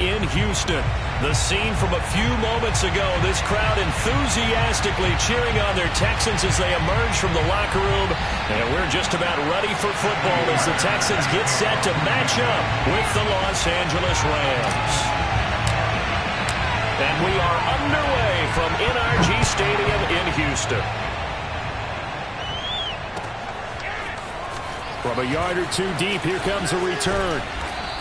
in Houston. The scene from a few moments ago, this crowd enthusiastically cheering on their Texans as they emerge from the locker room. And we're just about ready for football as the Texans get set to match up with the Los Angeles Rams. And we are underway from NRG Stadium in Houston. From a yard or two deep, here comes a return.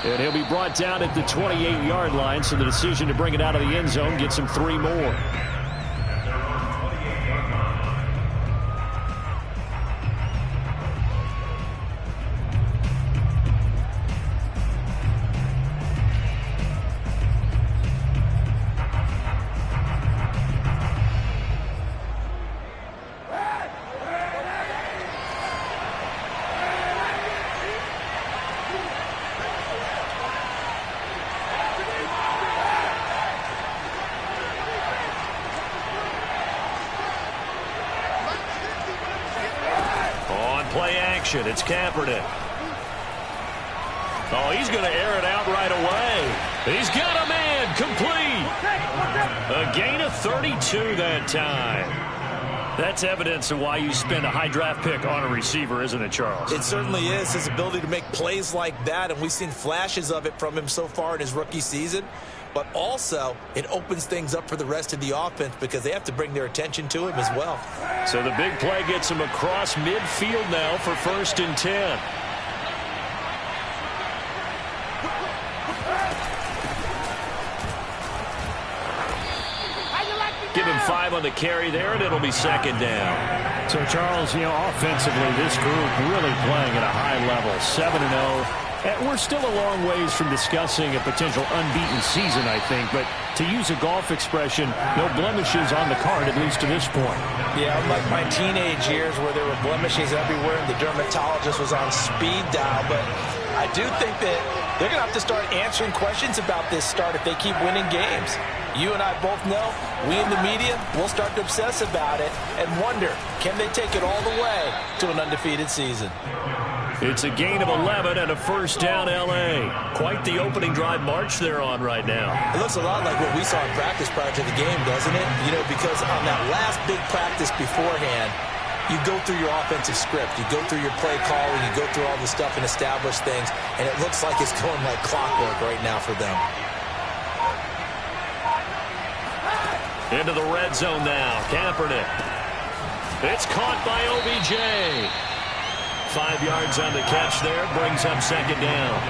And he'll be brought down at the 28-yard line, so the decision to bring it out of the end zone gets him 3 more. It's Kaepernick. Oh, he's going to air it out right away. He's got a man complete. A gain of 32 that time. That's evidence of why you spend a high draft pick on a receiver, isn't it, Charles? It certainly is. His ability to make plays like that, and we've seen flashes of it from him so far in his rookie season. But also, it opens things up for the rest of the offense because they have to bring their attention to him as well. So the big play gets him across midfield now for 1st and 10. Give him 5 on the carry there, and it'll be 2nd down. So, Charles, offensively, this group really playing at a high level, 7-0. And we're still a long ways from discussing a potential unbeaten season, I think. But to use a golf expression, no blemishes on the card, at least to this point. Yeah, unlike my teenage years where there were blemishes everywhere and the dermatologist was on speed dial. But I do think that they're going to have to start answering questions about this start if they keep winning games. You and I both know, we in the media, will start to obsess about it and wonder, can they take it all the way to an undefeated season? It's a gain of 11 and a 1st down L.A. Quite the opening drive march they're on right now. It looks a lot like what we saw in practice prior to the game, doesn't it? Because on that last big practice beforehand, you go through your offensive script. You go through your play calling. You go through all the stuff and establish things. And it looks like it's going like clockwork right now for them. Into the red zone now. Kaepernick. It's caught by OBJ. 5 yards on the catch there. Brings up 2nd down.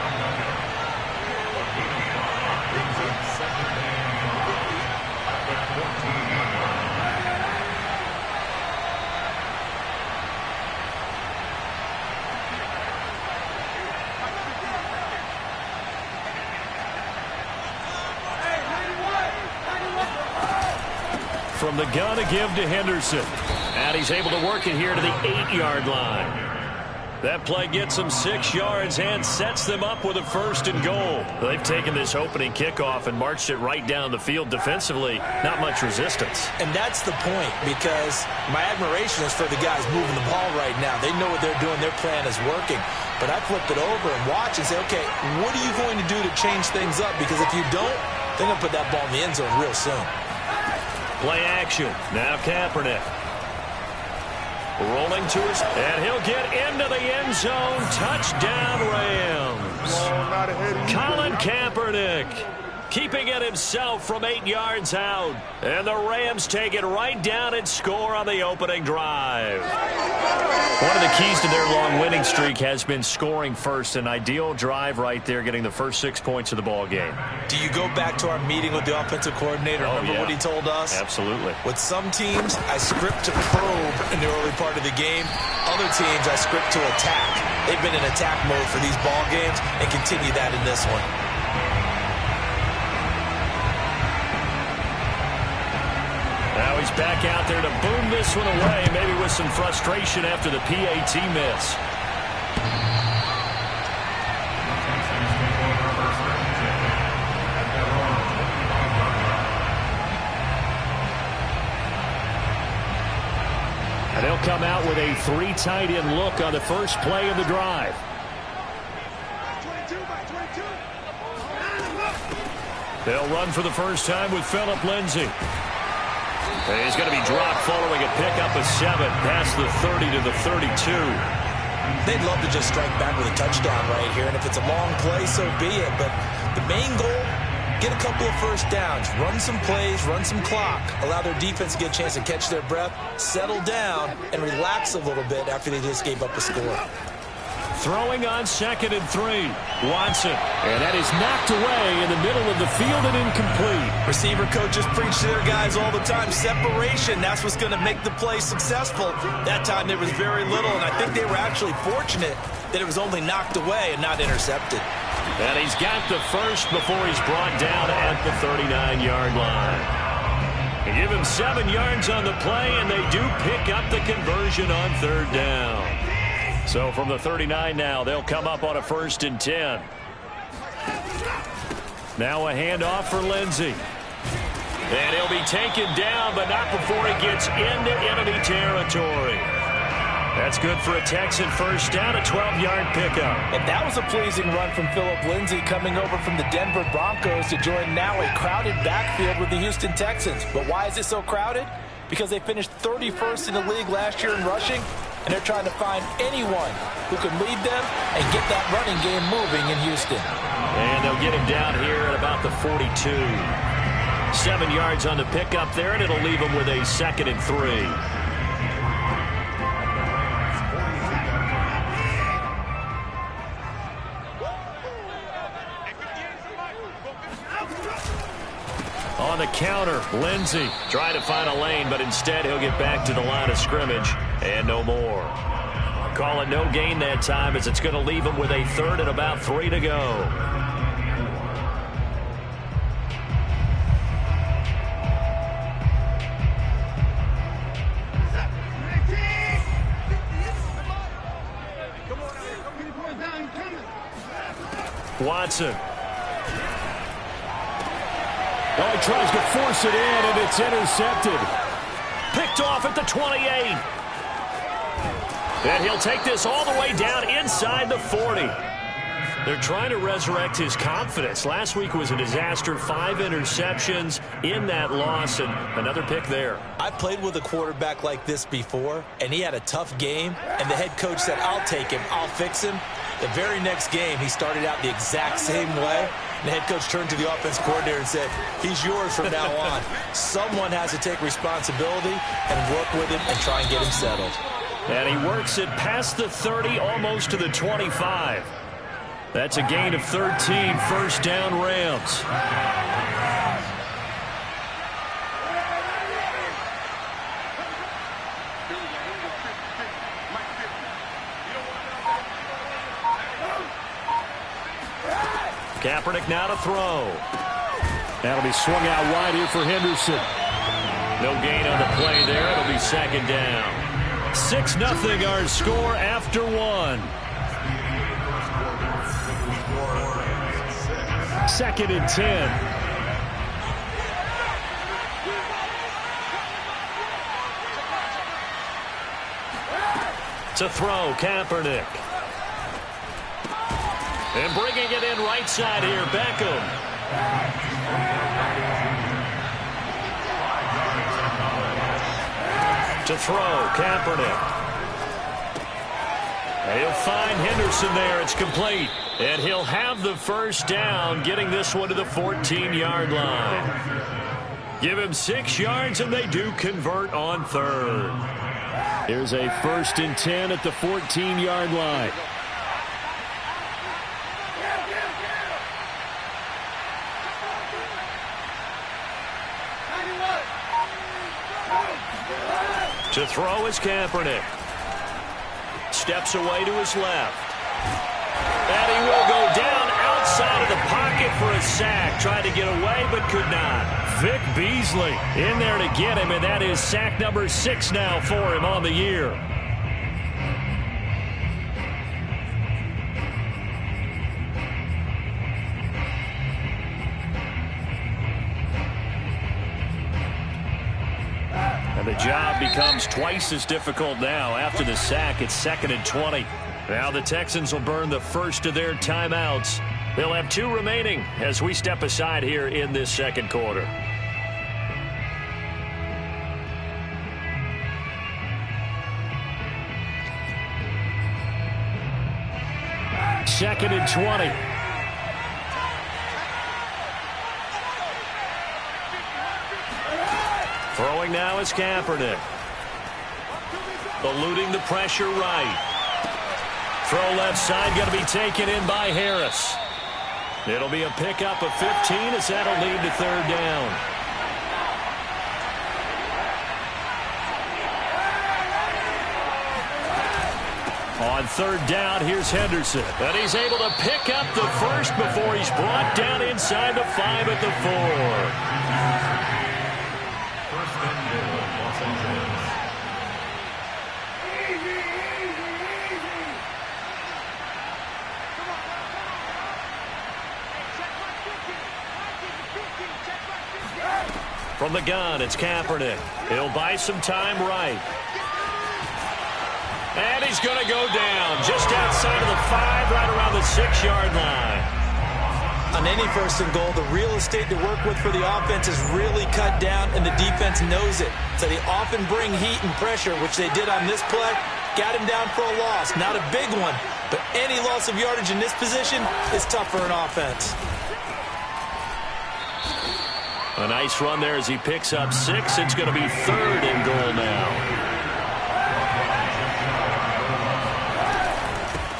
From the gun to give to Henderson. And he's able to work it here to the 8-yard line. That play gets them 6 yards and sets them up with a 1st and goal. They've taken this opening kickoff and marched it right down the field defensively. Not much resistance. And that's the point, because my admiration is for the guys moving the ball right now. They know what they're doing. Their plan is working. But I flip it over and watch and say, okay, what are you going to do to change things up? Because if you don't, they're going to put that ball in the end zone real soon. Play action. Now Kaepernick. Rolling to his, and he'll get into the end zone. Touchdown, Rams. Colin Kaepernick keeping it himself from 8 yards out. And the Rams take it right down and score on the opening drive. One of the keys to their long winning streak has been scoring first. An ideal drive right there, getting the first 6 points of the ball game. Do you go back to our meeting with the offensive coordinator? Remember what he told us? Absolutely. With some teams, I script to probe in the early part of the game. Other teams, I script to attack. They've been in attack mode for these ball games and continue that in this one. Now he's back out there to boom this one away, maybe with some frustration after the PAT miss. And they'll come out with a 3 tight end look on the first play of the drive. They'll run for the first time with Phillip Lindsay. He's going to be dropped following a pickup of 7 past the 30 to the 32. They'd love to just strike back with a touchdown right here, and if it's a long play, so be it. But the main goal, get a couple of first downs, run some plays, run some clock, allow their defense to get a chance to catch their breath, settle down, and relax a little bit after they just gave up a score. Throwing on 2nd and 3. Watson. And that is knocked away in the middle of the field and incomplete. Receiver coaches preach to their guys all the time. Separation, that's what's going to make the play successful. That time there was very little, and I think they were actually fortunate that it was only knocked away and not intercepted. And he's got the first before he's brought down at the 39-yard line. They give him 7 yards on the play, and they do pick up the conversion on 3rd down. So from the 39 now, they'll come up on a 1st and 10. Now a handoff for Lindsay. And he'll be taken down, but not before he gets into enemy territory. That's good for a Texan first down, a 12-yard pickup. And that was a pleasing run from Phillip Lindsay coming over from the Denver Broncos to join now a crowded backfield with the Houston Texans. But why is it so crowded? Because they finished 31st in the league last year in rushing, and they're trying to find anyone who can lead them and get that running game moving in Houston. And they'll get him down here at about the 42. 7 yards on the pickup there, and it'll leave him with a 2nd and 3. On the counter, Lindsay trying to find a lane, but instead he'll get back to the line of scrimmage and no more. Call it no gain that time as it's going to leave him with a 3rd and about 3 to go. Watson. Oh, he tries to force it in, and it's intercepted. Picked off at the 28. And he'll take this all the way down inside the 40. They're trying to resurrect his confidence. Last week was a disaster. 5 interceptions in that loss, and another pick there. I played with a quarterback like this before, and he had a tough game, and the head coach said, I'll take him, I'll fix him. The very next game, he started out the exact same way. The head coach turned to the offense coordinator and said, he's yours from now on. Someone has to take responsibility and work with him and try and get him settled. And he works it past the 30, almost to the 25. That's a gain of 13, 1st down Rams. Kaepernick now to throw. That'll be swung out wide here for Henderson. No gain on the play there. It'll be 2nd down. 6-0 our score after 1. 2nd and 10. To throw, Kaepernick. And bringing it in right side here, Beckham. To throw, Kaepernick. And he'll find Henderson there. It's complete. And he'll have the first down, getting this one to the 14-yard line. Give him 6 yards, and they do convert on 3rd. Here's a 1st and 10 at the 14-yard line. To throw is Kaepernick. Steps away to his left. And he will go down outside of the pocket for a sack. Tried to get away, but could not. Vic Beasley in there to get him, and that is sack number 6 now for him on the year. And the job becomes twice as difficult now. After the sack, it's 2nd and 20. Now the Texans will burn the first of their timeouts They'll have 2 remaining as we step aside here in this second quarter. Second and 20. Throwing now is Kaepernick. Eluding the pressure right. Throw left side going to be taken in by Harris. It'll be a pickup of 15 as that'll lead to third down. On third down, here's Henderson. And he's able to pick up the first before he's brought down inside the 5 at the 4. From the gun, it's Kaepernick. He'll buy some time right. And he's going to go down just outside of the 5, right around the 6-yard line. On any first and goal, the real estate to work with for the offense is really cut down, and the defense knows it. So they often bring heat and pressure, which they did on this play. Got him down for a loss. Not a big one, but any loss of yardage in this position is tough for an offense. A nice run there as he picks up 6. It's going to be third and goal now.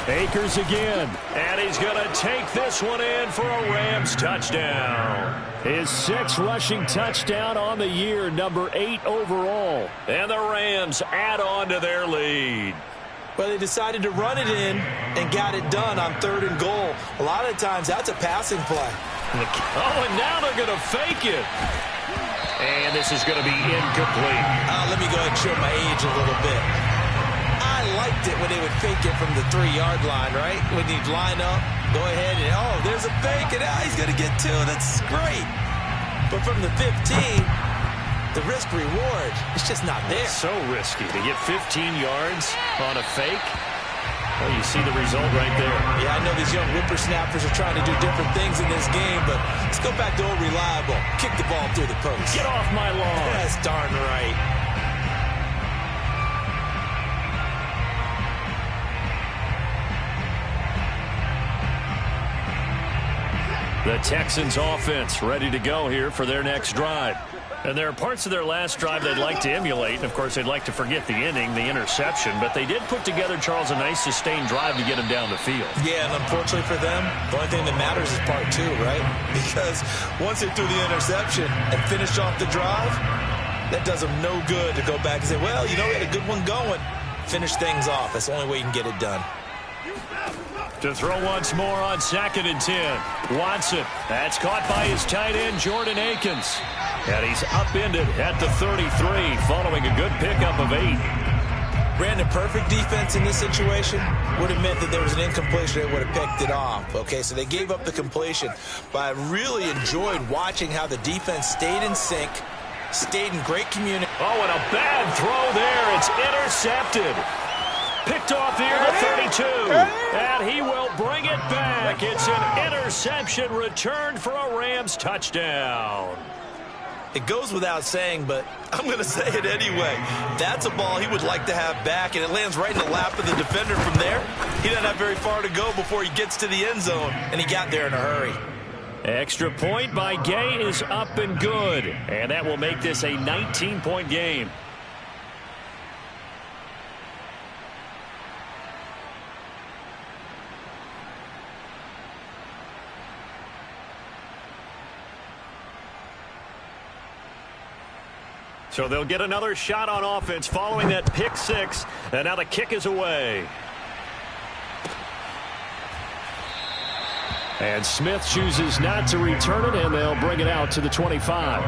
Akers again, and he's going to take this one in for a Rams touchdown. His 6th rushing touchdown on the year, number 8 overall. And the Rams add on to their lead. Well, they decided to run it in and got it done on third and goal. A lot of times, that's a passing play. Oh, and now they're going to fake it. And this is going to be incomplete. Let me go ahead and show my age a little bit. I liked it when they would fake it from the 3-yard line, right? When you'd line up, go ahead and, oh, there's a fake, and he's going to get 2. That's great. But from the 15, the risk-reward is just not there. It's so risky to get 15 yards on a fake. Well, you see the result right there. Yeah, I know these young whippersnappers are trying to do different things in this game, but let's go back to old reliable. Kick the ball through the post. Get off my lawn. That's darn right. The Texans offense ready to go here for their next drive. And there are parts of their last drive they'd like to emulate. And, of course, they'd like to forget the inning, the interception. But they did put together, Charles, a nice sustained drive to get him down the field. Yeah, and unfortunately for them, the only thing that matters is part 2, right? Because once they threw the interception and finished off the drive, that does them no good to go back and say, well, you know, we had a good one going. Finish things off. That's the only way you can get it done. To throw once more on 2nd and 10. Watson. That's caught by his tight end, Jordan Akins. And he's upended at the 33 following a good pickup of 8. Brandon, perfect defense in this situation would have meant that there was an incompletion. They would have picked it off. Okay, so they gave up the completion. But I really enjoyed watching how the defense stayed in sync, stayed in great community. Oh, and a bad throw there. It's intercepted. Picked off here to 32. And he will bring it back. It's an interception returned for a Rams touchdown. It goes without saying, but I'm going to say it anyway. That's a ball he would like to have back, and it lands right in the lap of the defender from there. He doesn't have very far to go before he gets to the end zone, and he got there in a hurry. Extra point by Gay is up and good, and that will make this a 19-point game. So they'll get another shot on offense following that pick 6, and now the kick is away. And Smith chooses not to return it, and they'll bring it out to the 25.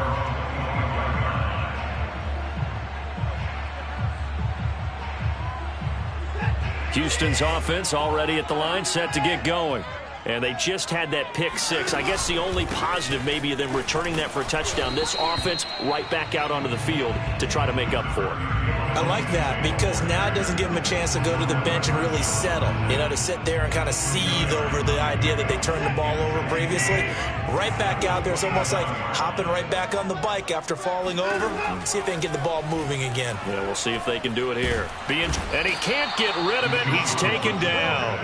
Houston's offense already at the line, set to get going. And they just had that pick 6. I guess the only positive maybe of them returning that for a touchdown. This offense right back out onto the field to try to make up for it. I like that because now it doesn't give them a chance to go to the bench and really settle. You know, to sit there and kind of seethe over the idea that they turned the ball over previously. Right back out there. It's almost like hopping right back on the bike after falling over. See if they can get the ball moving again. Yeah, we'll see if they can do it here. And he can't get rid of it. He's taken down.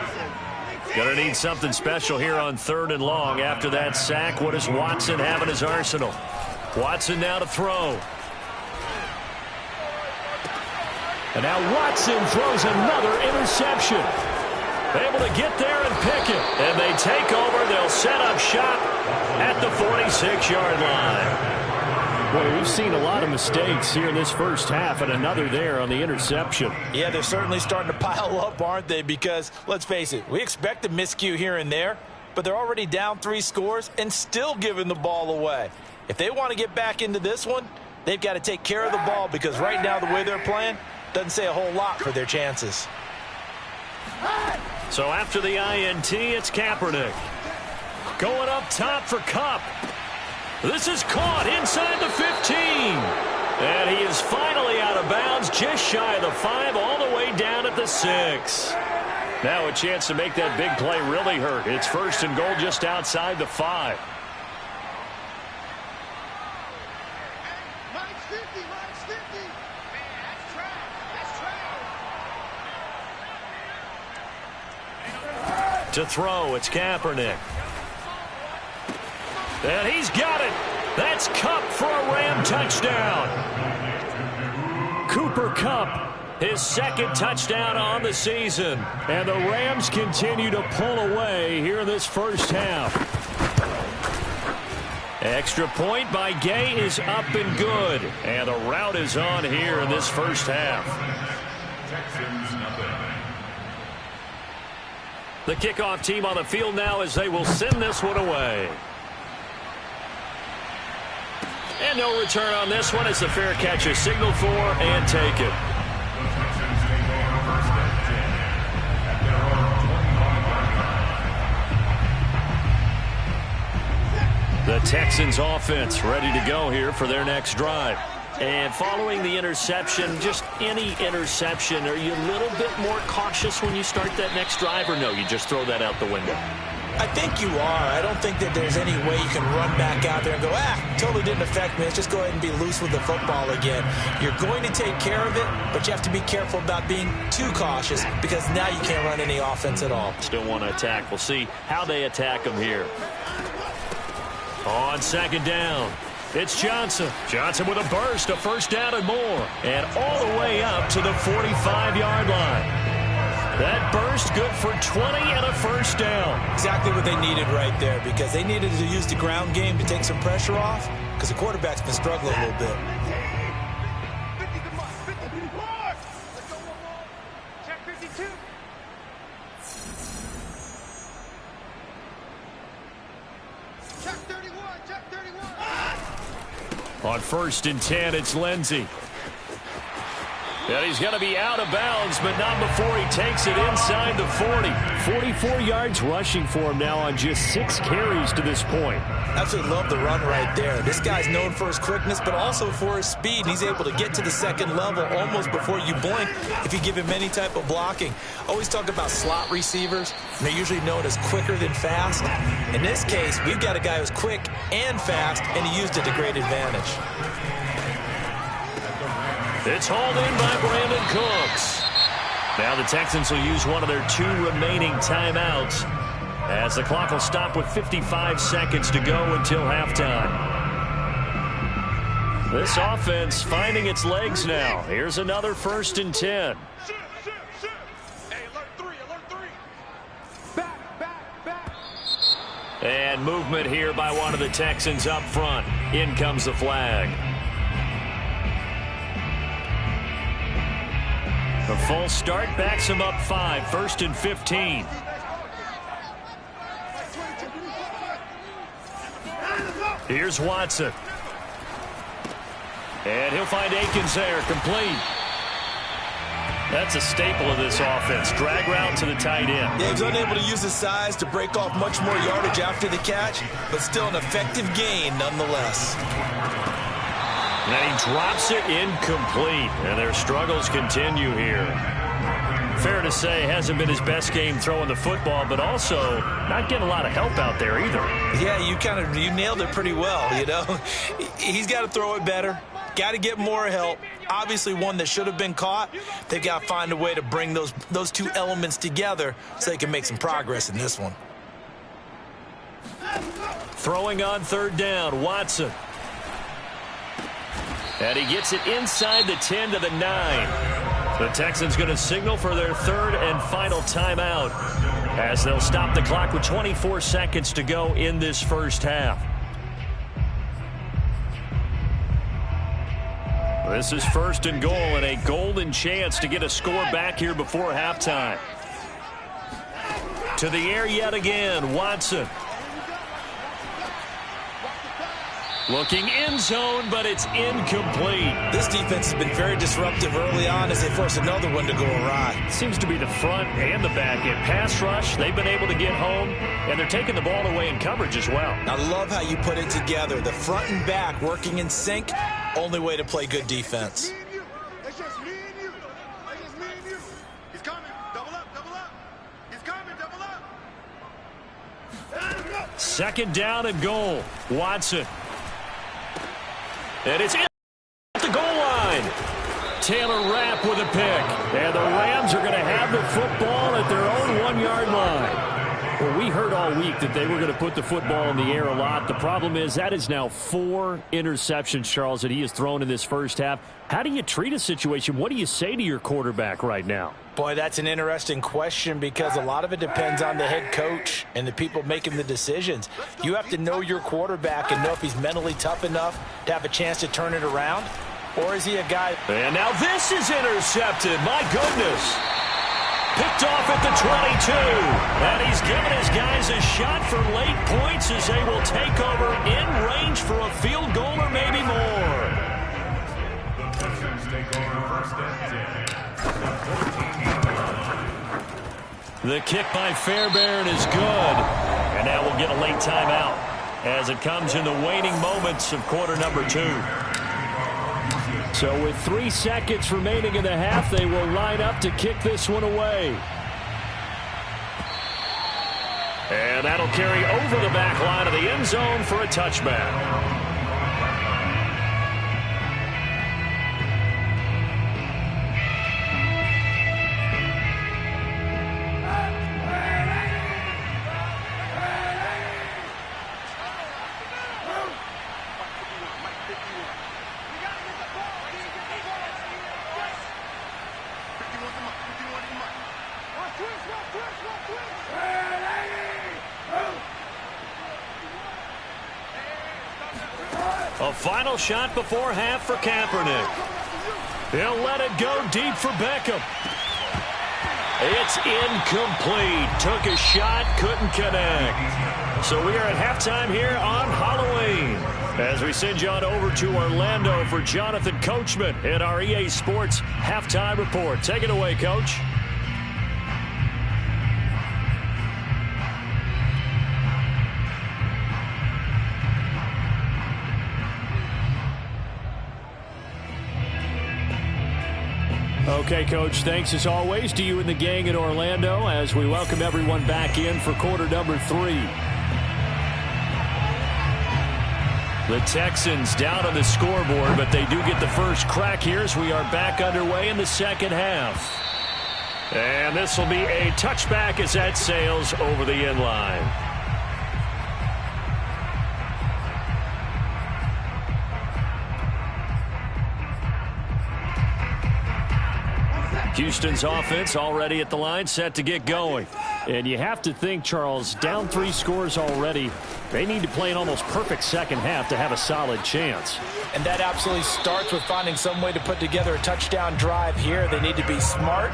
Gonna need something special here on 3rd and long. After that sack, what does Watson have in his arsenal? Watson now to throw. And now Watson throws another interception. Able to get there and pick it. And they take over. They'll set up shop at the 46-yard line. Boy, we've seen a lot of mistakes here in this first half, and another there on the interception. Yeah, they're certainly starting to pile up, aren't they? Because, let's face it, we expect a miscue here and there, but they're already down 3 scores and still giving the ball away. If they want to get back into this one, they've got to take care of the ball because right now the way they're playing doesn't say a whole lot for their chances. So after the INT, it's Kaepernick. Going up top for Kupp. This is caught inside the 15. And he is finally out of bounds, just shy of the 5, all the way down at the 6. Now a chance to make that big play really hurt. It's 1st and goal just outside the 5. To throw, it's Kaepernick. And he's got it. That's Kupp for a Ram touchdown. Cooper Kupp, his 2nd touchdown on the season. And the Rams continue to pull away here in this first half. Extra point by Gay is up and good. And the route is on here in this first half. The kickoff team on the field now as they will send this one away. And no return on this one as the fair catch is signaled for and taken. The Texans offense ready to go here for their next drive. And following the interception, just any interception, are you a little bit more cautious when you start that next drive, or no, you just throw that out the window? I think you are. I don't think that there's any way you can run back out there and go, totally didn't affect me. Let's just go ahead and be loose with the football again. You're going to take care of it, but you have to be careful about being too cautious because now you can't run any offense at all. Still want to attack. We'll see how they attack them here. On 2nd down, it's Johnson. Johnson with a burst, a 1st down and more. And all the way up to the 45-yard line. That burst good for 20 and a 1st down. Exactly what they needed right there because they needed to use the ground game to take some pressure off because the quarterback's been struggling a little bit. On 1st and 10, it's Lindsey. And he's going to be out of bounds, but not before he takes it inside the 40. 44 yards rushing for him now on just 6 carries to this point. Absolutely love the run right there. This guy's known for his quickness, but also for his speed. And he's able to get to the 2nd level almost before you blink if you give him any type of blocking. Always talk about slot receivers. And they're usually known as quicker than fast. In this case, we've got a guy who's quick and fast, and he used it to great advantage. It's hauled in by Brandon Cooks. Now the Texans will use one of their 2 remaining timeouts as the clock will stop with 55 seconds to go until halftime. This offense finding its legs now. Here's another 1st and 10. And movement here by one of the Texans up front. In comes the flag. The full start backs him up 5, 1st and 15. Here's Watson. And he'll find Akins there, complete. That's a staple of this offense. Drag route to the tight end. Yeah, he was unable to use his size to break off much more yardage after the catch, but still an effective gain nonetheless. And he drops it incomplete. And their struggles continue here. Fair to say, hasn't been his best game throwing the football, but also not getting a lot of help out there either. Yeah, you nailed it pretty well, you know. He's got to throw it better. Got to get more help. Obviously one that should have been caught. They've got to find a way to bring those two elements together so they can make some progress in this one. Throwing on third down, Watson. And he gets it inside the 10 to the 9. The Texans going to signal for their third and final timeout as they'll stop the clock with 24 seconds to go in this first half. This is first and goal and a golden chance to get a score back here before halftime. To the air yet again, Watson. Looking end zone, but it's incomplete. This defense has been very disruptive early on as they force another one to go awry. Seems to be the front and the back end. Pass rush, they've been able to get home, and they're taking the ball away in coverage as well. I love how you put it together. The front and back working in sync, only way to play good defense. It's just me and you. It's just me and you. He's coming. Double up, double up. He's coming, double up. Second down and goal. Watson. And it's in at the goal line. Taylor Rapp with a pick. And the Rams are going to have the football at their own 1-yard line. Well, we heard all week that they were going to put the football in the air a lot. The problem is that is now 4 interceptions, Charles, that he has thrown in this first half. How do you treat a situation? What do you say to your quarterback right now? Boy, that's an interesting question because a lot of it depends on the head coach and the people making the decisions. You have to know your quarterback and know if he's mentally tough enough to have a chance to turn it around, or is he a guy... And now this is intercepted. My goodness. Picked off at the 22. And he's given his guys a shot for late points as they will take over in range for a field goal or maybe more. The kick by Fairbairn is good. And now we'll get a late timeout as it comes in the waning moments of quarter number 2. So with 3 seconds remaining in the half, they will line up to kick this one away. And that'll carry over the back line of the end zone for a touchback. A final shot before half for Kaepernick. He'll let it go deep for Beckham. It's incomplete. Took a shot, couldn't connect. So we are at halftime here on Halloween as we send you on over to Orlando for Jonathan Coachman in our EA Sports Halftime Report. Take it away, Coach. Okay, Coach, thanks as always to you and the gang in Orlando as we welcome everyone back in for quarter number 3. The Texans down on the scoreboard, but they do get the first crack here as we are back underway in the second half. And this will be a touchback as that sails over the end line. Houston's offense already at the line, set to get going. And you have to think, Charles, down 3 scores already. They need to play an almost perfect second half to have a solid chance. And that absolutely starts with finding some way to put together a touchdown drive here. They need to be smart,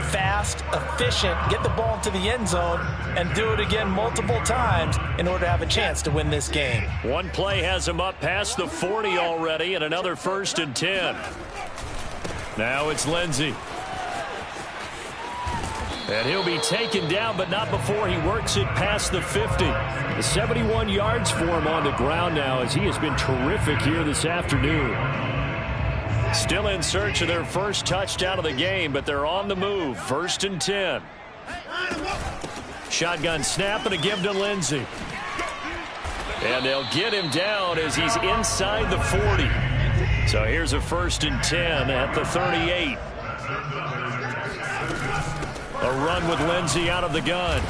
fast, efficient, get the ball into the end zone, and do it again multiple times in order to have a chance to win this game. One play has them up past the 40 already, and another 1st and 10. Now it's Lindsey. And he'll be taken down, but not before he works it past the 50. The 71 yards for him on the ground now, as he has been terrific here this afternoon. Still in search of their first touchdown of the game, but they're on the move. 1st and 10. Shotgun snap and a give to Lindsey. And they'll get him down as he's inside the 40. So here's a 1st and 10 at the 38. A run with Lindsey out of the gun.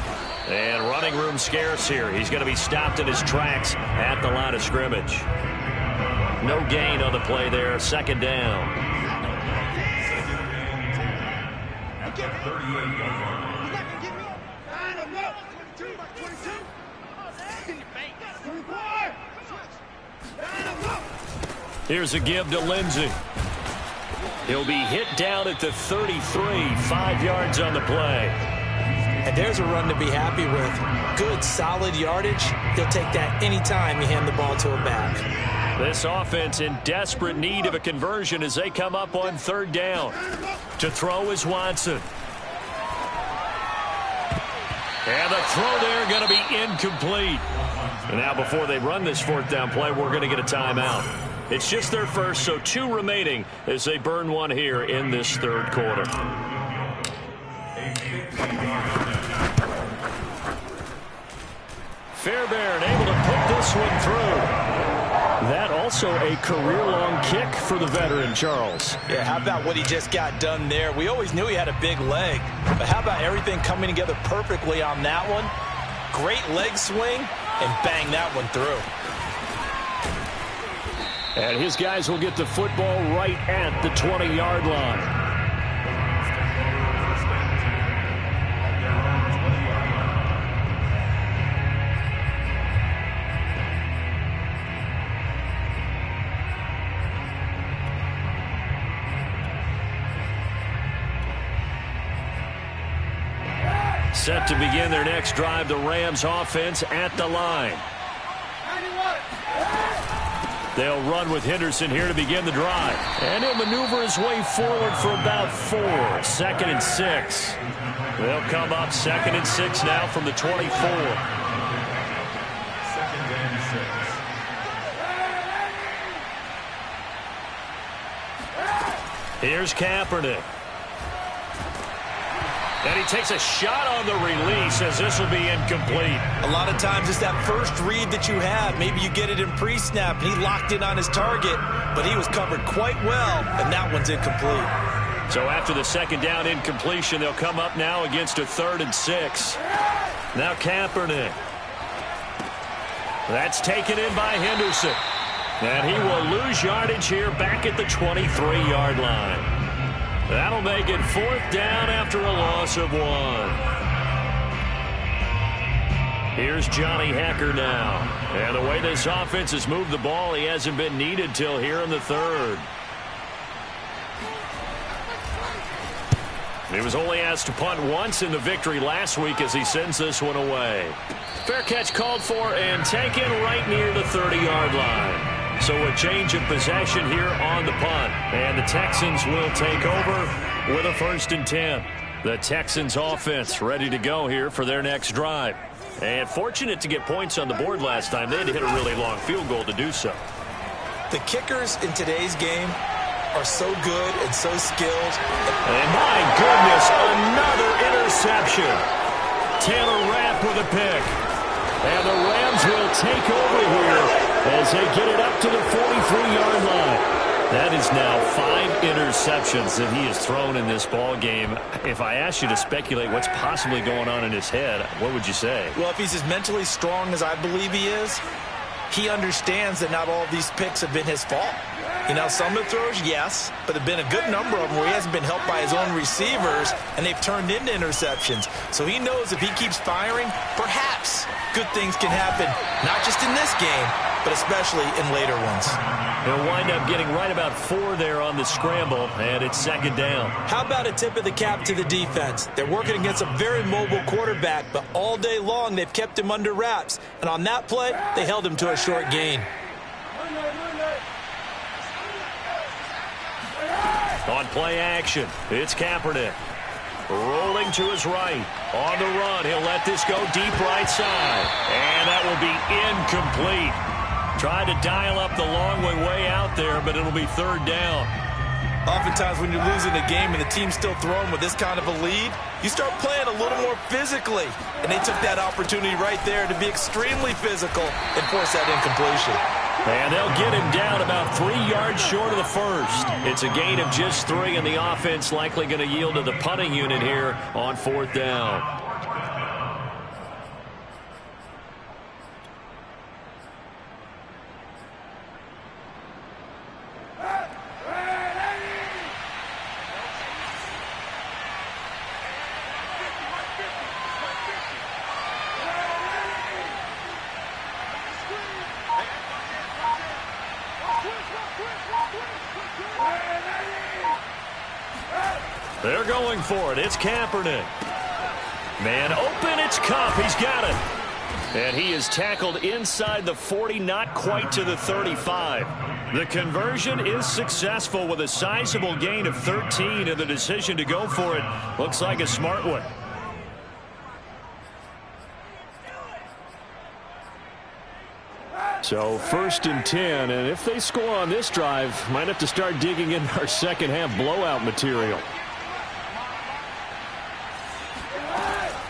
And running room scarce here. He's going to be stopped in his tracks at the line of scrimmage. No gain on the play there. 2nd down. Here's a give to Lindsey. He'll be hit down at the 33, 5 yards on the play. And there's a run to be happy with. Good, solid yardage. He'll take that anytime you hand the ball to a back. This offense in desperate need of a conversion as they come up on 3rd down. To throw is Watson. And the throw there going to be incomplete. And now before they run this 4th down play, we're going to get a timeout. It's just their first, so 2 remaining as they burn one here in this 3rd quarter. Fairbairn able to put this one through. That also a career-long kick for the veteran, Charles. Yeah, how about what he just got done there? We always knew he had a big leg, but how about everything coming together perfectly on that one? Great leg swing, and bang that one through. And his guys will get the football right at the 20-yard line. Set to begin their next drive, the Rams offense at the line. They'll run with Henderson here to begin the drive. And he'll maneuver his way forward for about 4. 2nd and 6. They'll come up 2nd and 6 now from the 24. Here's Kaepernick. And he takes a shot on the release as this will be incomplete. A lot of times it's that first read that you have. Maybe you get it in pre-snap. He locked in on his target, but he was covered quite well, and that one's incomplete. So after the 2nd down incompletion, they'll come up now against a 3rd and 6. Now Kaepernick. That's taken in by Henderson. And he will lose yardage here back at the 23-yard line. That'll make it 4th down after a loss of 1. Here's Johnny Hekker now. And the way this offense has moved the ball, he hasn't been needed till here in the 3rd. He was only asked to punt once in the victory last week as he sends this one away. Fair catch called for and taken right near the 30-yard line. So a change of possession here on the punt. And the Texans will take over with a 1st and 10. The Texans offense ready to go here for their next drive. And fortunate to get points on the board last time. They had to hit a really long field goal to do so. The kickers in today's game are so good and so skilled. And my goodness, another interception. Taylor Rapp with a pick. And the Rams will take over here as they get it up to the 43-yard line. That is now 5 interceptions that he has thrown in this ball game. If I asked you to speculate what's possibly going on in his head, what would you say? Well, if he's as mentally strong as I believe he is, he understands that not all of these picks have been his fault. You know, some of the throws, yes, but there have been a good number of them where he hasn't been helped by his own receivers, and they've turned into interceptions. So he knows if he keeps firing, perhaps good things can happen, not just in this game, but especially in later ones. He'll wind up getting right about 4 there on the scramble, and it's 2nd down. How about a tip of the cap to the defense? They're working against a very mobile quarterback, but all day long they've kept him under wraps. And on that play, they held him to a short gain. On play action, it's Kaepernick. Rolling to his right. On the run, he'll let this go deep right side. And that will be incomplete. Tried to dial up the long way out there, but it'll be third down. Oftentimes when you're losing a game and the team's still throwing with this kind of a lead, you start playing a little more physically. And they took that opportunity right there to be extremely physical and force that incompletion. And they'll get him down about 3 yards short of the first. It's a gain of just 3, and the offense likely going to yield to the punting unit here on fourth down. They're going for it. It's Kaepernick. Man open, it's Kupp. He's got it. And he is tackled inside the 40, not quite to the 35. The conversion is successful with a sizable gain of 13, and the decision to go for it looks like a smart one. So 1st and 10, and if they score on this drive, might have to start digging in our second half blowout material.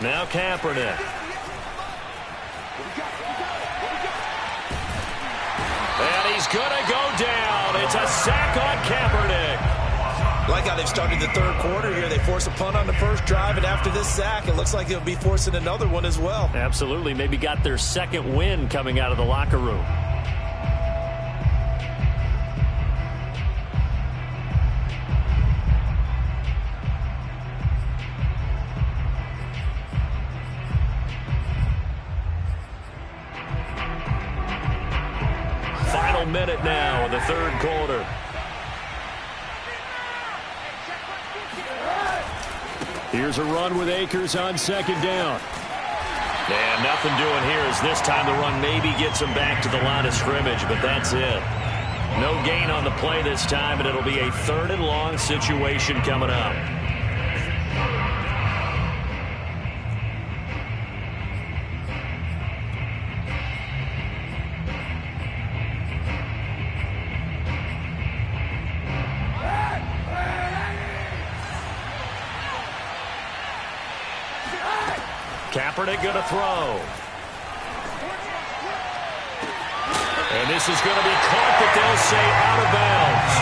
Now Kaepernick. And he's going to go down. It's a sack on Kaepernick. Like how they've started the third quarter here. They force a punt on the first drive, and after this sack, it looks like they'll be forcing another one as well. Absolutely. Maybe got their second win coming out of the locker room. Final minute now in the third quarter. Here's a run with Akers on second down. And nothing doing here as this time the run maybe gets him back to the line of scrimmage, but that's it. No gain on the play this time, and it'll be a 3rd and long situation coming up. Kaepernick going to throw. And this is going to be caught, but they'll say out of bounds.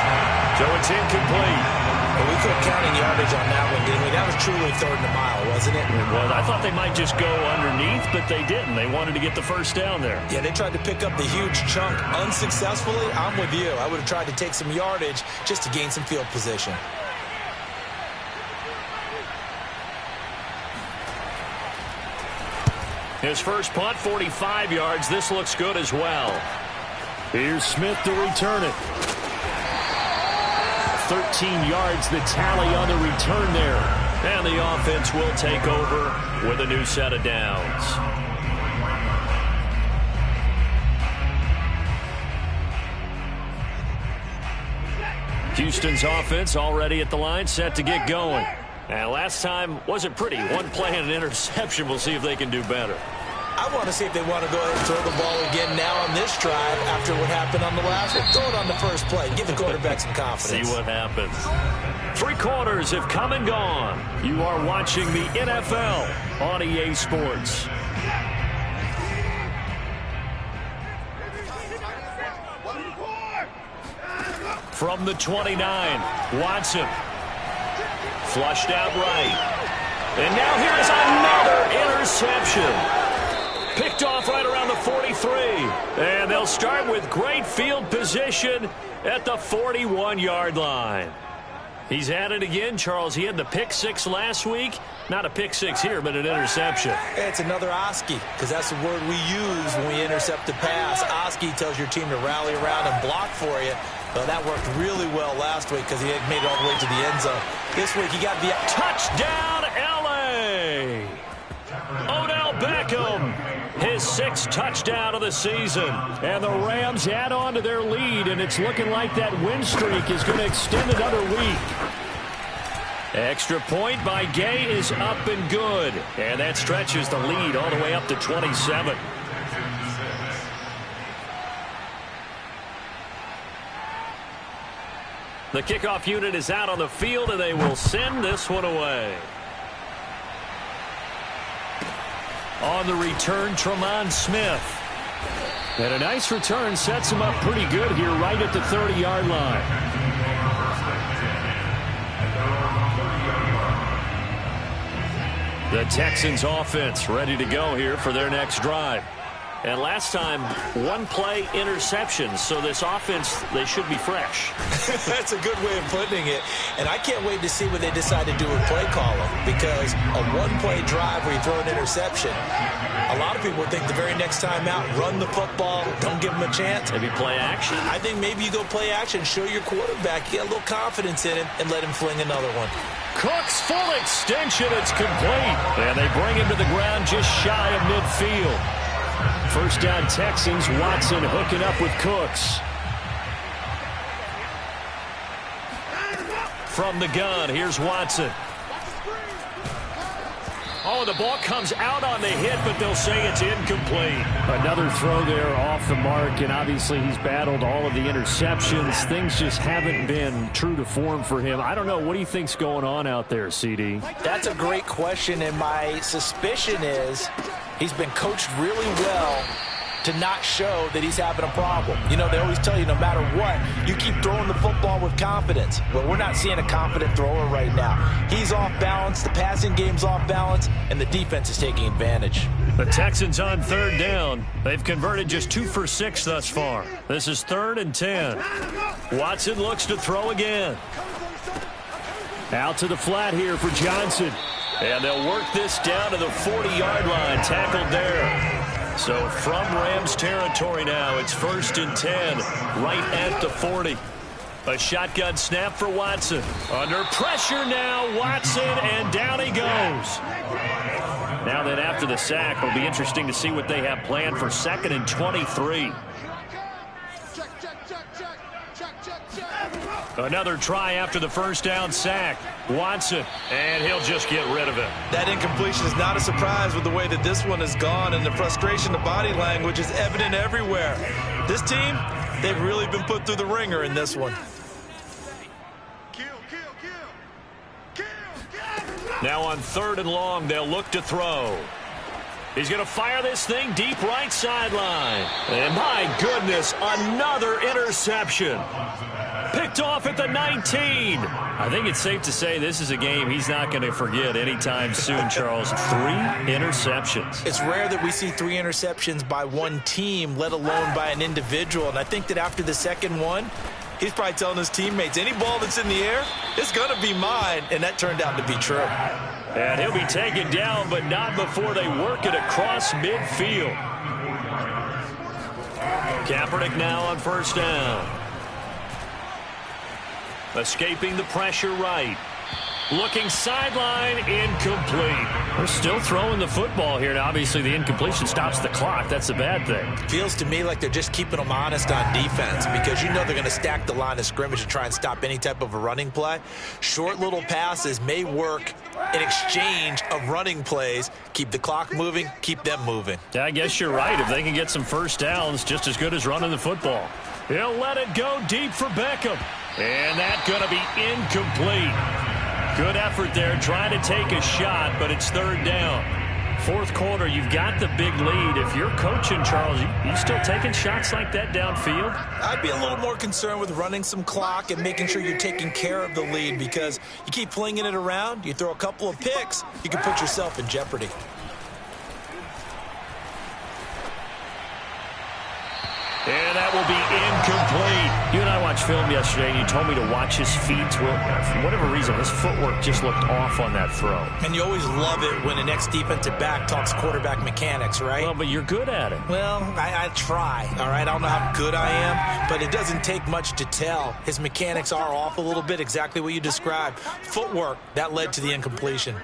So it's incomplete. Well, we quit counting yardage on that one, didn't we? That was truly 3rd and a mile, wasn't it? It was. I thought they might just go underneath, but they didn't. They wanted to get the first down there. Yeah, they tried to pick up the huge chunk unsuccessfully. I'm with you. I would have tried to take some yardage just to gain some field position. His first punt, 45 yards. This looks good as well. Here's Smith to return it. 13 yards, the tally on the return there. And the offense will take over with a new set of downs. Houston's offense already at the line, set to get going. And last time wasn't pretty. One play and an interception. We'll see if they can do better. I want to see if they want to go ahead and throw the ball again now on this drive after what happened on the last one. Throw it on the first play. Give the quarterback some confidence. See what happens. 3 quarters have come and gone. You are watching the NFL on EA Sports. From the 29, Watson. Flushed out right. And now here is another interception. Picked off right around the 43. And they'll start with great field position at the 41-yard line. He's at it again, Charles. He had the pick 6 last week. Not a pick 6 here, but an interception. It's another Oski, because that's the word we use when we intercept a pass. Oski tells your team to rally around and block for you. Well, that worked really well last week because he had made it all the way to the end zone. This week, he got the touchdown, L.A. Odell Beckham, his 6th touchdown of the season. And the Rams add on to their lead, and it's looking like that win streak is going to extend another week. Extra point by Gay is up and good. And that stretches the lead all the way up to 27. The kickoff unit is out on the field, and they will send this one away. On the return, Tremont Smith. And a nice return sets him up pretty good here right at the 30-yard line. The Texans offense ready to go here for their next drive. And last time, one-play interception. So this offense, they should be fresh. That's a good way of putting it. And I can't wait to see what they decide to do with play calling. Because a one-play drive where you throw an interception, a lot of people think the very next time out, run the football, don't give them a chance. Maybe play action? I think maybe you go play action, show your quarterback, get a little confidence in him, and let him fling another one. Cooks full extension. It's complete. And they bring him to the ground just shy of midfield. First down Texans. Watson hooking up with Cooks. From the gun, here's Watson. Oh, the ball comes out on the hit, but they'll say it's incomplete. Another throw there off the mark, and obviously he's battled all of the interceptions. Things just haven't been true to form for him. I don't know. What do you think's going on out there, CD? That's a great question, and my suspicion is he's been coached really well to not show that he's having a problem. You know, they always tell you no matter what, you keep throwing the football with confidence. Well, we're not seeing a confident thrower right now. He's off balance, the passing game's off balance, and the defense is taking advantage. The Texans on third down. They've converted just 2 for 6 thus far. This is 3rd and 10. Watson looks to throw again. Out to the flat here for Johnson. And they'll work this down to the 40-yard line, tackled there. So from Rams territory now, it's 1st and 10, right at the 40. A shotgun snap for Watson. Under pressure now, Watson, and down he goes. Now then, after the sack, it'll be interesting to see what they have planned for 2nd and 23. Another try after the first down sack. Watson, and he'll just get rid of it. That incompletion is not a surprise with the way that this one has gone, and the frustration, the body language is evident everywhere. This team, they've really been put through the ringer in this one. Now on 3rd and long, they'll look to throw. He's going to fire this thing deep right sideline. And my goodness, another interception. Picked off at the 19. I think it's safe to say this is a game he's not going to forget anytime soon, Charles. 3 interceptions. It's rare that we see 3 interceptions by one team, let alone by an individual. And I think that after the second one, he's probably telling his teammates, any ball that's in the air, it's going to be mine. And that turned out to be true. And he'll be taken down, but not before they work it across midfield. Kaepernick now on 1st down. Escaping the pressure right. Looking sideline, incomplete. They're still throwing the football here. Now, obviously, the incompletion stops the clock. That's a bad thing. Feels to me like they're just keeping them honest on defense because you know they're going to stack the line of scrimmage to try and stop any type of a running play. Short little passes may work in exchange of running plays. Keep the clock moving, keep them moving. Yeah, I guess you're right. If they can get some first downs, just as good as running the football. He'll let it go deep for Beckham. And that's going to be incomplete. Good effort there, trying to take a shot, but it's 3rd down. 4th quarter, you've got the big lead. If you're coaching, Charles, you still taking shots like that downfield? I'd be a little more concerned with running some clock and making sure you're taking care of the lead because you keep flinging it around, you throw a couple of picks, you can put yourself in jeopardy. And that will be incomplete. You and I watched film yesterday, and you told me to watch his feet. Well, for whatever reason, his footwork just looked off on that throw. And you always love it when an ex-defensive back talks quarterback mechanics, right? Well, but you're good at it. Well, I try, all right? I don't know how good I am, but it doesn't take much to tell. His mechanics are off a little bit, exactly what you described. Footwork, that led to the incompletion.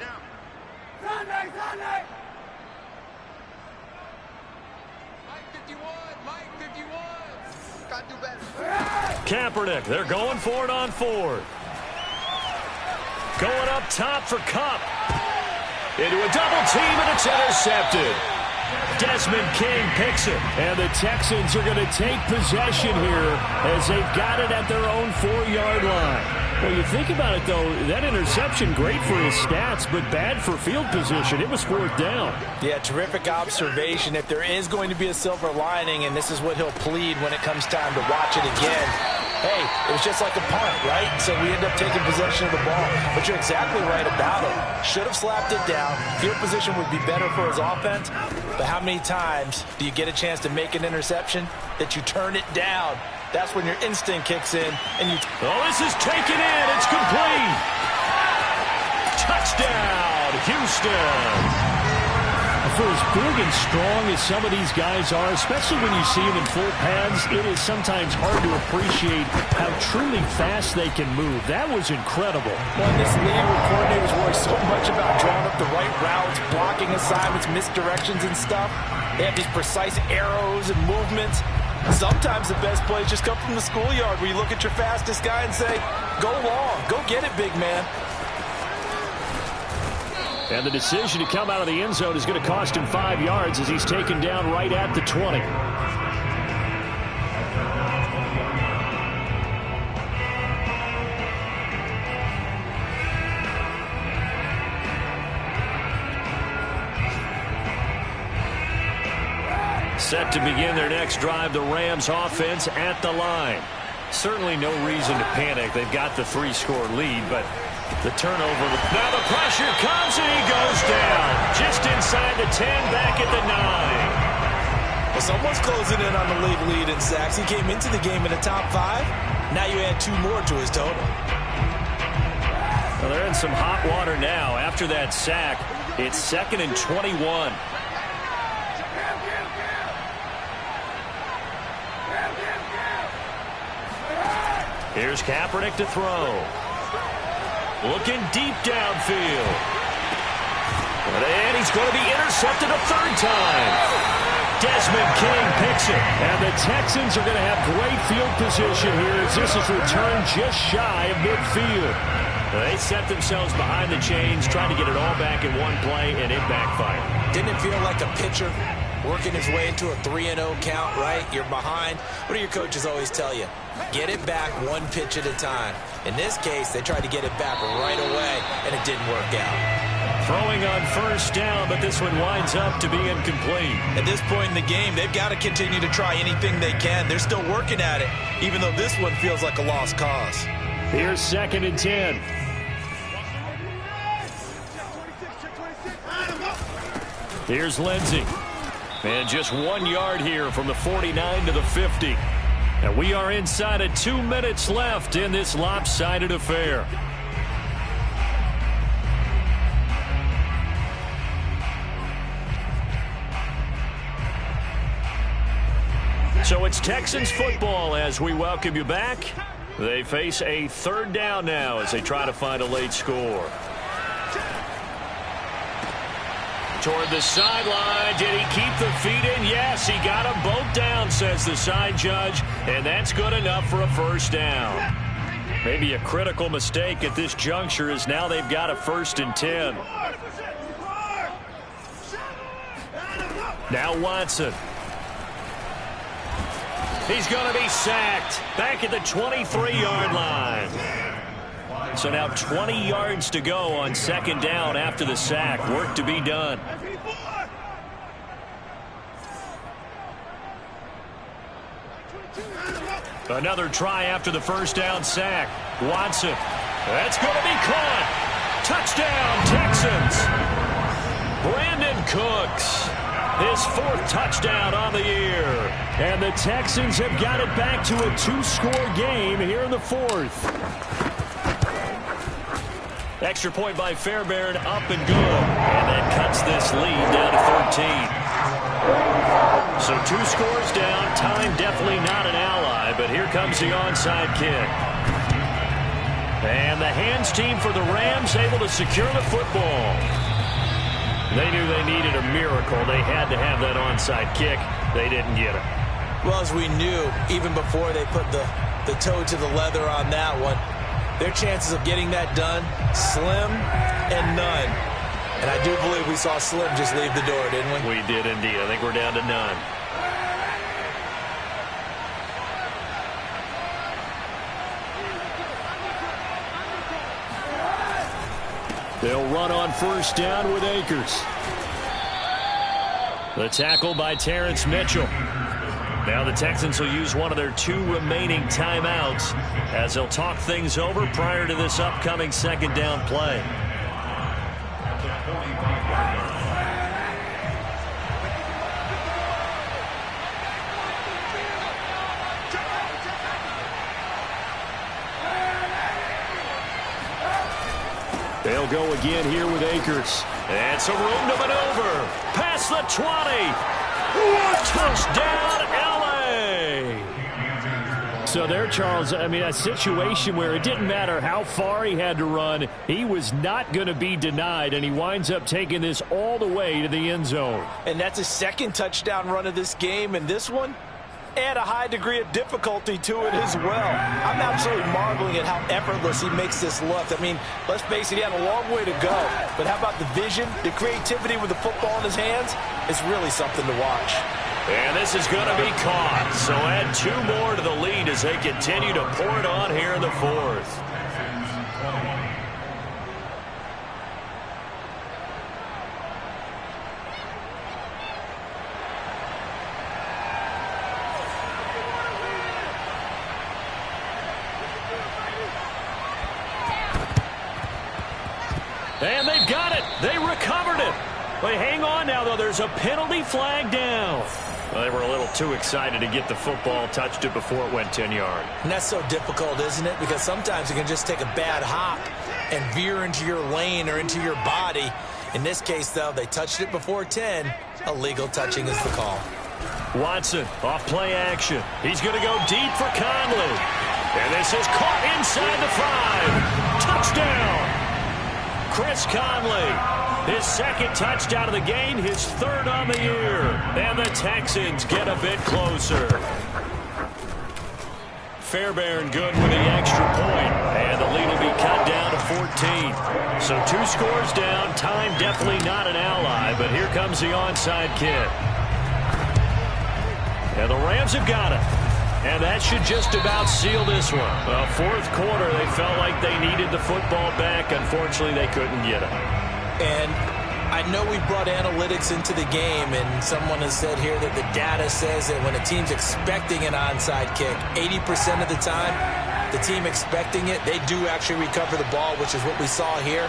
Kaepernick, they're going for it on 4th. Going up top for Kupp. Into a double team, and it's intercepted. Desmond King picks it. And the Texans are going to take possession here as they've got it at their own 4-yard line. Well, you think about it, though, that interception, great for his stats, but bad for field position. It was 4th down. Yeah, terrific observation. If there is going to be a silver lining, and this is what he'll plead when it comes time to watch it again, hey, it was just like a punt, right? So we end up taking possession of the ball. But you're exactly right about it. Should have slapped it down. Field position would be better for his offense. But how many times do you get a chance to make an interception that you turn it down? That's when your instinct kicks in, and you... Oh, this is taken in. It's complete. Touchdown, Houston. For as big and strong as some of these guys are, especially when you see them in full pads, it is sometimes hard to appreciate how truly fast they can move. That was incredible. Well, this league with coordinators worry so much about drawing up the right routes, blocking assignments, misdirections and stuff. They have these precise arrows and movements. Sometimes the best plays just come from the schoolyard where you look at your fastest guy and say, go long, go get it, big man. And the decision to come out of the end zone is going to cost him 5 yards as he's taken down right at the 20. Set to begin their next drive, the Rams offense at the line. Certainly no reason to panic. They've got the 3-score lead, but the turnover. Now the pressure comes and he goes down. Just inside the 10, back at the 9. Well, someone's closing in on the league lead in sacks. He came into the game in the top 5. Now you add 2 more to his total. Well, they're in some hot water now. After that sack, it's 2nd and 21. Here's Kaepernick to throw. Looking deep downfield. And he's going to be intercepted a 3rd time. Desmond King picks it. And the Texans are going to have great field position here as this is returned just shy of midfield. They set themselves behind the chains, trying to get it all back in one play, and it backfired. Didn't it feel like a pitcher working his way into a 3-0 count, right? You're behind. What do your coaches always tell you? Get it back 1 pitch at a time. In this case, they tried to get it back right away, and it didn't work out. Throwing on 1st down, but this one winds up to be incomplete. At this point in the game, they've got to continue to try anything they can. They're still working at it, even though this one feels like a lost cause. Here's 2nd and 10. Here's Lindsey. And just 1 yard here from the 49 to the 50. And we are inside of 2 minutes left in this lopsided affair. So it's Texans football as we welcome you back. They face a 3rd down now as they try to find a late score. Toward the sideline. Did he keep the feet in? Yes, he got them both down, says the side judge. And that's good enough for a 1st down. Maybe a critical mistake at this juncture is now they've got a 1st and 10. Now Watson. He's going to be sacked back at the 23-yard line. So now 20 yards to go on 2nd down after the sack. Work to be done. Another try after the 1st down sack. Watson. That's going to be caught. Touchdown, Texans. Brandon Cooks. His 4th touchdown on the year. And the Texans have got it back to a 2-score game here in the 4th. Extra point by Fairbairn, up and good. And that cuts this lead down to 13. So 2 scores down. Time definitely not an ally, but here comes the onside kick. And the hands team for the Rams able to secure the football. They knew they needed a miracle. They had to have that onside kick. They didn't get it. Well, as we knew, even before they put the toe to the leather on that one, their chances of getting that done, slim and none. And I do believe we saw Slim just leave the door, didn't we? We did indeed. I think we're down to none. They'll run on first down with Akers. The tackle by Terrence Mitchell. Now the Texans will use one of their 2 remaining timeouts as they'll talk things over prior to this upcoming second down play. They'll go again here with Akers. And some room to maneuver. Past the 20. Touchdown, L.A. So there, Charles, I mean, a situation where it didn't matter how far he had to run, he was not going to be denied, and he winds up taking this all the way to the end zone. And that's his second touchdown run of this game, and this one, add a high degree of difficulty to it as well. I'm absolutely marveling at how effortless he makes this look. I mean, let's face it, he had a long way to go. But how about the vision, the creativity with the football in his hands? It's really something to watch. And this is going to be caught. So add 2 more to the lead as they continue to pour it on here in the 4th. And they've got it. They recovered it. But hang on now, though. There's a penalty flag down. Well, they were a little too excited to get the football, touched it before it went 10 yards. And that's so difficult, isn't it? Because sometimes you can just take a bad hop and veer into your lane or into your body. In this case, though, they touched it before 10. Illegal touching is the call. Watson, off play action. He's going to go deep for Conley. And this is caught inside the 5. Touchdown! Chris Conley, his second touchdown of the game, his 3rd on the year. And the Texans get a bit closer. Fairbairn good with the extra point. And the lead will be cut down to 14. So 2 scores down. Time definitely not an ally, but here comes the onside kick. And the Rams have got it. And that should just about seal this one. 4th quarter, they felt like they needed the football back. Unfortunately, they couldn't get it. And I know we brought analytics into the game, and someone has said here that the data says that when a team's expecting an onside kick, 80% of the time, the team expecting it, they do actually recover the ball, which is what we saw here.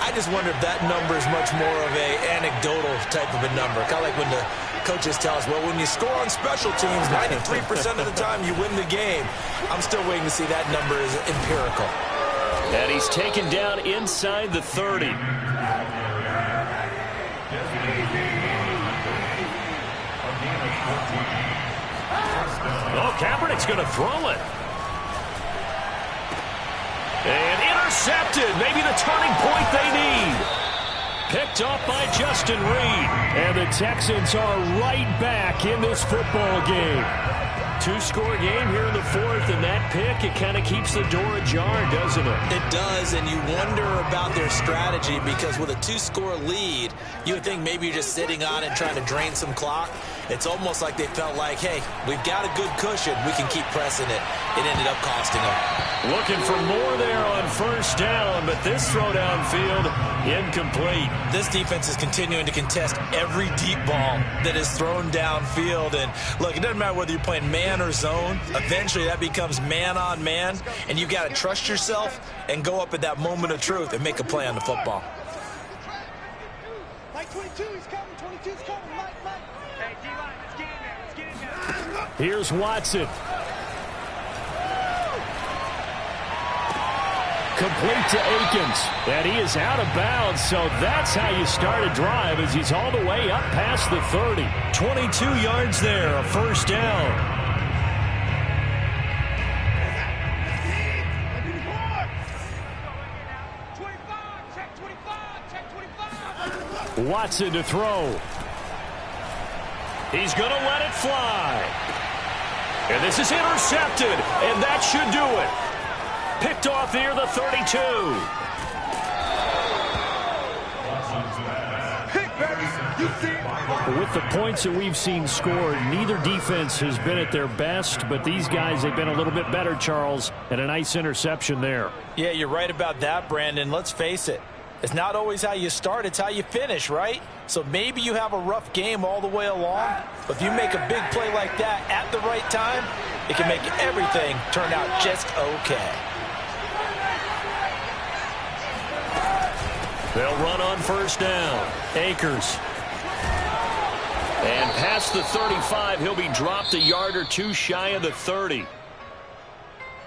I just wonder if that number is much more of a anecdotal type of a number. Kind of like when the coaches tell us, well, when you score on special teams, 93% of the time you win the game. I'm still waiting to see that number is empirical. And he's taken down inside the 30. Oh, Kaepernick's going to throw it. And intercepted. Maybe the turning point they need. Picked off by Justin Reed. And the Texans are right back in this football game. 2-score game here in the 4th, and that pick, it kind of keeps the door ajar, doesn't it? It does, and you wonder about their strategy because with a 2-score lead, you would think maybe you're just sitting on it trying to drain some clock. It's almost like they felt like, hey, we've got a good cushion. We can keep pressing it. It ended up costing them. Looking for more there on first down, but this throw downfield, incomplete. This defense is continuing to contest every deep ball that is thrown downfield. And look, it doesn't matter whether you're playing man or zone. Eventually that becomes man on man, and you've got to trust yourself and go up at that moment of truth and make a play on the football. Mike 22, he's coming. 22's coming. Mike. Hey, D-line, let's get in there. Let's get in there. Here's Watson. Complete to Akins. And he is out of bounds, so that's how you start a drive as he's all the way up past the 30. 22 yards there, a first down. Watson to throw. He's going to let it fly. And this is intercepted, and that should do it. Picked off near the 32. With the points that we've seen scored, neither defense has been at their best, but these guys have been a little bit better, Charles, and a nice interception there. Yeah, you're right about that, Brandon. Let's face it. It's not always how you start, it's how you finish, right? So maybe you have a rough game all the way along, but if you make a big play like that at the right time, it can make everything turn out just okay. They'll run on first down. Akers. And past the 35, he'll be dropped a yard or two shy of the 30.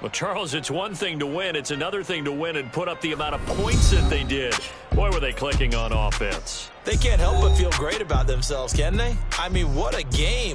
Well, Charles, it's one thing to win. It's another thing to win and put up the amount of points that they did. Boy, were they clicking on offense. They can't help but feel great about themselves, can they? I mean, what a game.